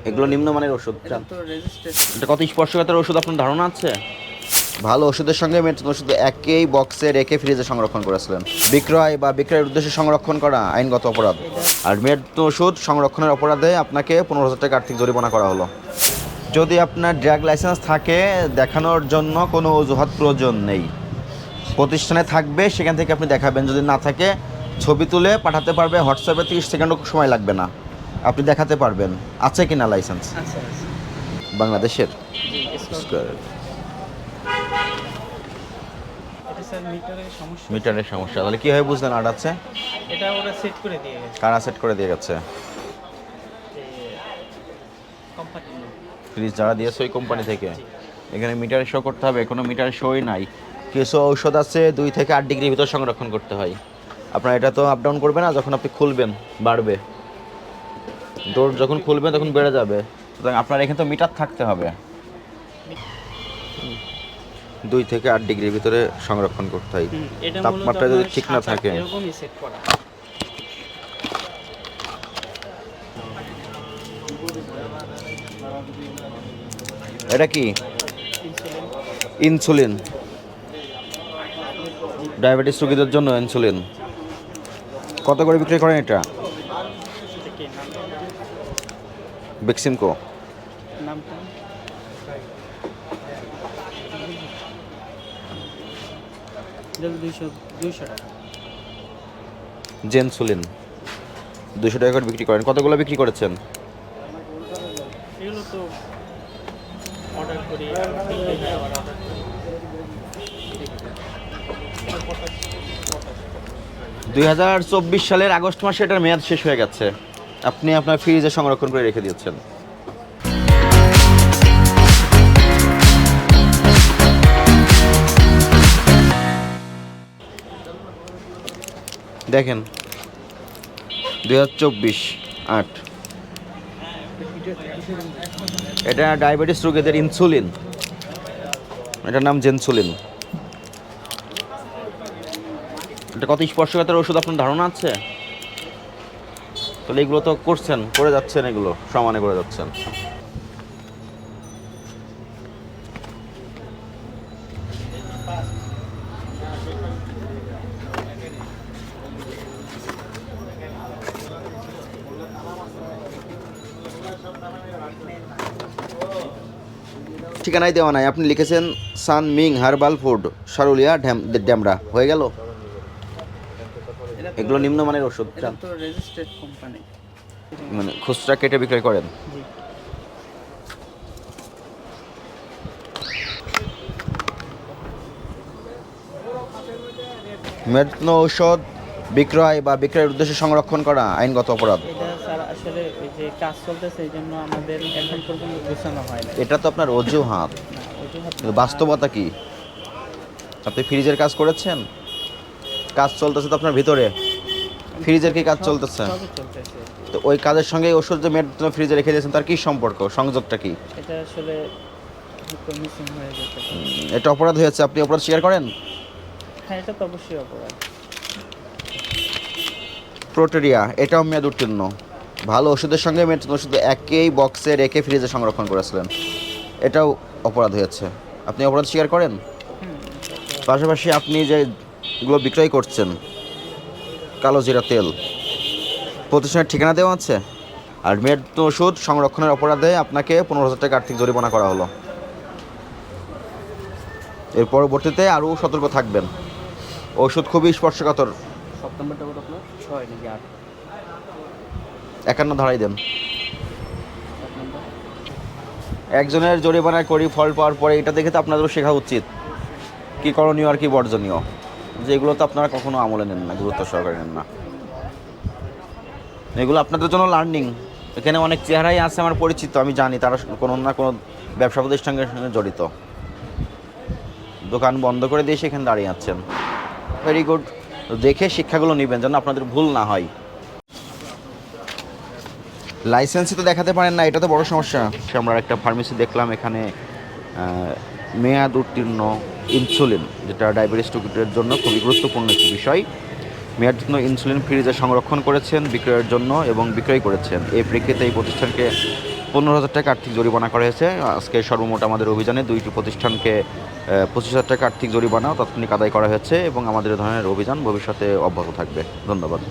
এগুলো নিম্নমানের ওষুধ। এটা কত স্পর্শকাতর ওষুধ আপনার ধারণা আছে? ভালো ওষুধের সঙ্গে মেডিসিন ওষুধ একই বক্সে রেখে ফ্রিজে সংরক্ষণ করেছিলেন। বিক্রয় বা বিক্রয়ের উদ্দেশ্যে সংরক্ষণ করা আইনগত অপরাধ। আর মেডিসিন ওষুধ সংরক্ষণের অপরাধে আপনাকে 15,000 টাকা আর্থিক জরিমানা করা হলো। যদি আপনার ড্রাগ লাইসেন্স থাকে, দেখানোর জন্য কোনো অজুহাত প্রয়োজন নেই। প্রতিষ্ঠানে থাকবে, সেখান থেকে আপনি দেখাবেন। যদি না থাকে, ছবি তুলে পাঠাতে পারবে হোয়াটসঅ্যাপে, 30 সেকেন্ডও সময় লাগবে না, আপনি দেখাতে পারবেন আছে কি না লাইসেন্স। বাংলাদেশের মিটারের সমস্যা। তাহলে কীভাবে বুঝলেন আট আছে? এটা ওরা সেট করে দিয়ে গেছে। কারা সেট করে দিয়ে গেছে? কোম্পানি, ফ্রিজ যারা দিয়েছে ওই কোম্পানি থেকে। এখানে মিটারে শো করতে হবে, কোনো মিটারে শোই নাই। কিছু ঔষধ আছে 2 থেকে 8 ডিগ্রির ভিতর সংরক্ষণ করতে হয়। আপনার এটা তো আপ ডাউন করবে না, যখন আপনি খুলবেন বাড়বে, ডোর যখন খুলবেন তখন বেড়ে যাবে। সুতরাং আপনার এখানে তো মিটার থাকতে হবে। 2 থেকে 8 ডিগ্রির ভিতরে সংরক্ষণ করতে হয়। তাপমাত্রা যদি ঠিক না থাকে, এরকমই সেট করা। এটা কি? ইনসুলিন। ডায়াবেটিস রোগীদের জন্য ইনসুলিন। কত করে বিক্রি করেন এটা? বেক্সিমকো। নামটা দুইশো টাকা। জেনসুলিন 200 টাকা করে বিক্রি করেন। কতগুলো বিক্রি করেছেন? এগুলো তো অর্ডার করি, 2024 সালের আগস্ট মাসে এটার মেয়াদ শেষ হয়ে গেছে। আপনি আপনার ফ্রিজে সংরক্ষণ করে রেখে দিয়েছেন। দেখেন 2024-8। এটা ডায়াবেটিস রোগীদের ইনসুলিন, এটার নাম জেনসুলিন। এটা কত স্পর্শকাতর ওষুধ আপনার ধারণা আছে? তাহলে এগুলো তো করছেন, করে যাচ্ছেন, এগুলো সমানে করে যাচ্ছেন। ঠিকানায় দেওয়া নাই, আপনি লিখেছেন সান Ming herbal food, Sarulia Demra, হয়ে গেল। এগুলো নিম্নমানের ওষুধ। এটা তো রেজিস্টার্ড কোম্পানি, মানে খুচরা কেটে বিক্রয় করেন। জি। মেডিসিন ঔষধ বিক্রয় বা বিক্রয়ের উদ্দেশ্যে সংরক্ষণ করা আইনগত অপরাধ। এটা স্যার আসলে ওই যে কাজ চলতেছে, এই জন্য আমাদের এখন পর্যন্ত গোছানো হয় না। এটা তো আপনার অজুহাত। না, অজুহাত না। কিন্তু বাস্তবতা কি? আপনি ফ্রিজের কাজ করেছেন, কাজ চলতেছে তো আপনার ভিতরে। ফ্রিজের কি কাজ চলতেছে? সবই চলতেছে। তো ওই কাজের সঙ্গে এই ওষুধ যে মেডিসিন ফ্রিজে রেখে দিয়েছেন, তার কি সম্পর্ক, সংযোগটা কি? এটা আসলে মিসিং হয়ে যেতে পারে। এটা অপরাধ হয়েছে, আপনি অপরাধ স্বীকার করেন? হ্যাঁ, এটা তো অবশ্যই অপরাধ। প্রোটেরিয়া, এটাও মেয়াদ উত্তীর্ণ। ভালো ওষুধের সঙ্গে মেডিসিন ওষুধ একই বক্সে রেখে ফ্রিজে সংরক্ষণ করেছিলেন, এটাও অপরাধ হয়েছে। আপনি অপরাধ স্বীকার করেন? পাশাপাশি আপনি যেগুলো বিক্রয় করছেন, কালো জিরা তেল, প্রতিষ্ঠানের ঠিকানা দেওয়া আছে। আর মেডিসিন ওষুধ সংরক্ষণের অপরাধে আপনাকে 15,000 টাকা আর্থিক জরিমানা করা হলো। এর পরবর্তীতে আরও সতর্ক থাকবেন। ওষুধ খুবই স্পর্শকাতর। সেপ্টেম্বরটা কত আপনার? 6 নাকি 8? 51 ধারাই দেন। একজনের জরিমানায় করি ফল পাওয়ার পরে এটা দেখে তো আপনাদেরও শেখা উচিত কী করণীয় আর কি বর্জনীয়। যেগুলো তো আপনারা কখনো আমলে নেন না, গুরুত্ব সহকারে নেন না। এগুলো আপনাদের জন্য লার্নিং। এখানে অনেক চেহারাই আছে আমার পরিচিত, আমি জানি তারা কোনো না কোনো ব্যবসা প্রতিষ্ঠানের সঙ্গে জড়িত। দোকান বন্ধ করে দিয়ে সেখানে দাঁড়িয়ে আছেন। Very good. দেখে শিক্ষাগুলো নেবেন যেন আপনাদের ভুল না হয়। লাইসেন্সই তো দেখাতে পারেন না, এটা তো বড় সমস্যা। আমরা একটা ফার্মেসি দেখলাম, এখানে মেয়াদ উত্তীর্ণ ইনসুলিন, যেটা ডায়াবেটিস রোগীদের জন্য খুবই গুরুত্বপূর্ণ একটি বিষয়। মেয়াদ উত্তীর্ণ ইনসুলিন ফ্রিজে সংরক্ষণ করেছেন বিক্রয়ের জন্য এবং বিক্রয় করেছেন। এই প্রেক্ষিতে এই প্রতিষ্ঠানকে 15,000 টাকা আর্থিক জরিমানা করা হয়েছে। আজকে সর্বমোট আমাদের অভিযানে 2টি প্রতিষ্ঠানকে 25,000 টাকা আর্থিক জরিমানা তাৎক্ষণিক আদায় করা হয়েছে এবং আমাদের এ ধরনের অভিযান ভবিষ্যতে অব্যাহত থাকবে। ধন্যবাদ।